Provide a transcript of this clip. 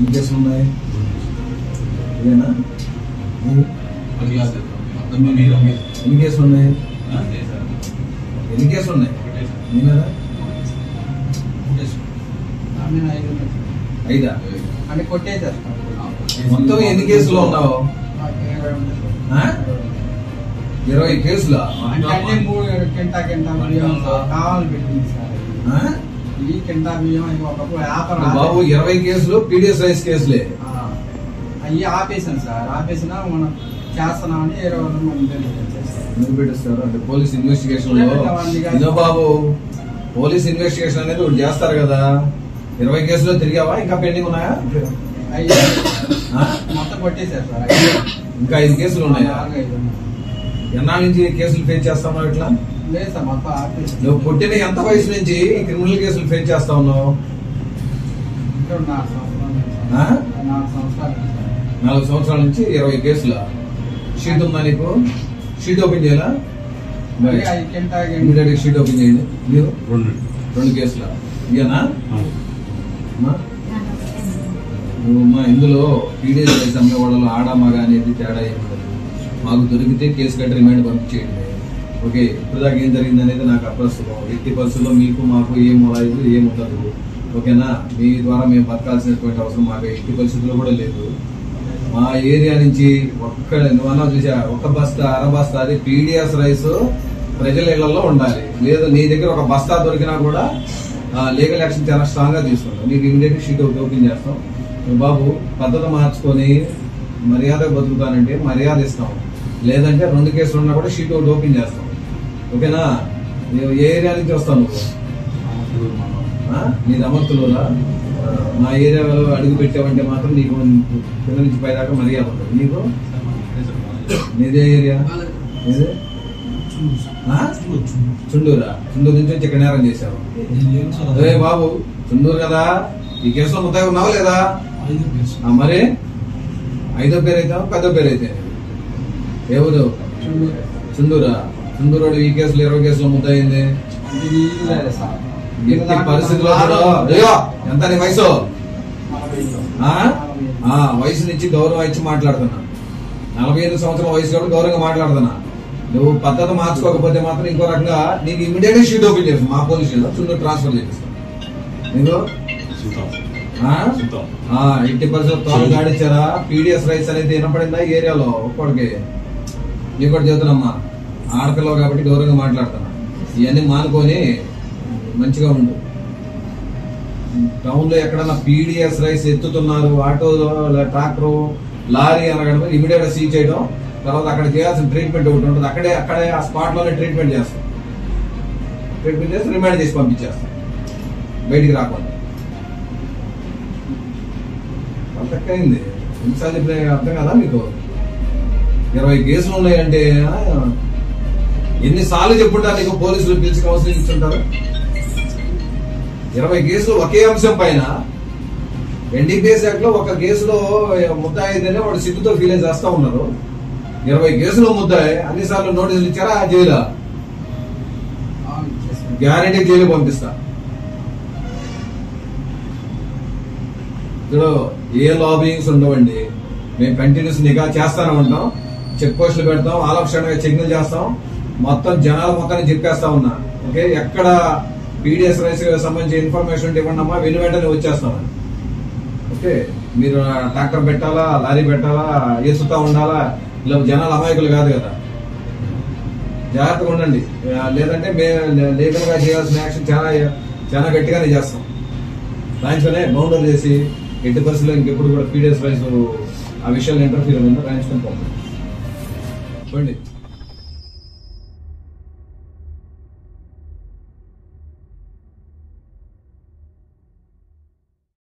ఎన్ని కేసులు ఉన్నాయి? ఇదేనా? ఎన్ని కేసులు ఉన్నాయి? ఎన్ని కేసులు ఉన్నాయి నీ మీద? 5 అంటే కొట్టేశారు. మొత్తం ఎన్ని కేసులు ఉన్నావు? 20 కేసులు. అంటే 3 కింటా బియ్యం కావాలి పెట్టింది సార్. ఈ కింటా బియ్యం ఒకప్పుడు బాబు 20 కేసులు పీడిఎస్ రైస్ కేసులే. అవి ఆపేసాను సార్. ఆపేసినా మనం చేస్తున్నామని 20 మంది ఎందుకు పెట్టిస్తారు అంటే పోలీస్ ఇన్వెస్టిగేషన్ లో ఇదో బాబు పోలీస్ ఇన్వెస్టిగేషన్ అనేది ఒకటి చేస్తారు కదా. 20 కేసులో తిరిగావా? ఇంకా పెండింగ్ ఉన్నాయా? మొత్తం కొట్టేశారు సార్. ఇంకా 5 కేసులు ఉన్నాయా? ఎన్నాళ్ళ నుంచి కేసులు ఫేస్ చేస్తా ఉన్నావు ఇట్లా? లేదు సార్, మొత్తం ఆపేసి. నువ్వు పుట్టిన ఎంత వయసు నుంచి క్రిమినల్ కేసులు ఫేస్ చేస్తా ఉన్నావు? 4 సంవత్సరాల నుంచి 20 కేసుల. షీట్ ఉందా నీకు? షీట్ ఓపెన్ చేయాలా? షీట్ ఓపెన్ చేయండి. మీరు 2 కేసుల ఇదేనా? నువ్వు ఇందులో పీడిఎస్ రైస్ అమ్మే వాళ్ళలో ఆడ మగ అనేది తేడా ఏముండదు. మాకు దొరికితే కేసు కట్టి రిమైండ్ పంపించేయండి. ఓకే, ఇప్పుడు దాకా ఏం జరిగింది అనేది నాకు అప్రస్తుతం. ఎట్టి పరిస్థితుల్లో మీకు మాకు ఏముండదు. ఓకేనా? మీ ద్వారా మేము బతకాల్సినటువంటి అవసరం మాకు ఎట్టి పరిస్థితుల్లో కూడా లేదు. మా ఏరియా నుంచి నువ్వన్నా చూసా ఒక బస్తా అర బస్తా అది పీడిఎస్ రైస్ ప్రజల ఇళ్లలో ఉండాలి. లేదు నీ దగ్గర ఒక బస్తా దొరికినా కూడా లీగల్ యాక్షన్ చాలా స్ట్రాంగ్ గా తీసుకుంటాం. నీకు ఇమీడియట్ షీట్ ఓపెన్ చేస్తాం. బాబు పద్ధతి మార్చుకొని మర్యాద బతుకుతానంటే మర్యాద ఇస్తాం. లేదంటే 2 కేసులు ఉన్నా కూడా షీట్ ఒకటి ఓపెన్ చేస్తాం. ఓకేనా? ఏ ఏరియా నుంచి వస్తావు నువ్వు? నీది అమర్తులురా. మా ఏరియాలో అడుగు పెట్టావంటే మాత్రం నీకు కింద నుంచి పైదాకా మర్యాద ఉంటుంది. నీకు నీదే ఏరియా? చుండూరా? చుండూరు నుంచి వచ్చి ఇక్కడ నేరం చేశావు. అదే బాబు చుండూరు కదా. ఈ కేసులో ముద్దాయి ఉన్నావా లేదా? మరి 5వ పేరు అయితే 10వ పేరు అయితే ఎవరు? చుండూరా? చుండూరు ఈ కేసులో 20 కేసులో ముద్దయింది. ఎట్టి పరిస్థితిలో ఎంత నీ వయసు? వయసు నుంచి గౌరవం ఇచ్చి మాట్లాడుతున్నా. 45 సంవత్సరాల వయసు కాబట్టి గౌరవంగా మాట్లాడుతున్నా. నువ్వు పద్ధతి మార్చుకోకపోతే మాత్రం ఇంకో రకంగా నీకు ఇమీడియట్ షీట్ ఓపెన్ చేస్తాం. మా పోలీస్ స్టేషన్ చుండూరు ట్రాన్స్ఫర్ చేపిస్తాం. నీకు ఎట్టి పరిస్థితులు గాడిచ్చారా? పీడిఎస్ రైస్ అనేది వినపడిందా ఏరియాలో? ఒక్కడికి నీకు కూడా చెబుతున్నామ్మా, ఆడపిల్లవు కాబట్టి గౌరవంగా మాట్లాడుతున్నా. ఇవన్నీ మానుకొని మంచిగా ఉండు. టౌన్ లో ఎక్కడన్నా పీడిఎస్ రైస్ ఎత్తుతున్నారు, ఆటోలో ట్రాక్టర్ లారీ అనగా ఇమీడియట్ గా సీజ్ చేయడం. తర్వాత అక్కడ చేయాల్సిన ట్రీట్మెంట్ ఒకటి ఉంటుంది. అక్కడే ఆ స్పాట్ లోనే ట్రీట్మెంట్ చేస్తాం. ట్రీట్మెంట్ చేసి రిమైండ్ చేసి పంపించేస్తాం బయటికి రాకుండా. అంతకైంది ఎన్నిసార్లు ఇప్పుడు అర్థం కదా మీకు? 20 కేసులు ఉన్నాయంటే ఎన్నిసార్లు చెప్పుంటారు నీకు? పోలీసులు పిలిచి కౌన్సిలింగ్ ఇచ్చుంటారు. 20 కేసులు ఒకే అంశం పైన. ఎన్డీపీఎస్ యాక్ట్ లో ఒక కేసులో ముద్దాయి అయితేనే వాడు సిగ్గుతో ఫీల్ అయి చేస్తా ఉన్నారు. 20 కేసులు ముద్దాయి అన్నిసార్లు నోటీసులు ఇచ్చారా? జైలు గ్యారంటీ జైలు పంపిస్తా. ఇప్పుడు ఏ లాబింగ్స్ ఉండవండి. మేము కంటిన్యూస్ నిఘా చేస్తానే ఉంటాం. చెక్ పోస్టులు పెడతాం. ఆలక్షణంగా చెక్లు చేస్తాం. మొత్తం జనాలు మొత్తాన్ని చెప్పేస్తా ఉన్నా. ఓకే, ఎక్కడ పీడిఎస్ రైస్ సంబంధించి ఇన్ఫర్మేషన్ ఇవ్వండి అమ్మా, వెంటనే వచ్చేస్తాం. ఓకే, మీరు ట్రాక్టర్ పెట్టాలా, లారీ పెట్టాలా, వేసుతా ఉండాలా? ఇలా జనాలు అమాయకులు కాదు కదా. జాగ్రత్తగా ఉండండి. లేదంటే మేము లీగల్ గా చేయాల్సిన యాక్షన్ చాలా గట్టిగానే చేస్తాం. రాయించుకునే బౌండర్ చేసి ఎట్టి పరిస్థితుల్లో ఇంకెప్పుడు కూడా పీడిఎస్ రైస్ ఆ విషయాలు ఇంటర్ఫీర్ అయిందో రాయించుకొని పోండి.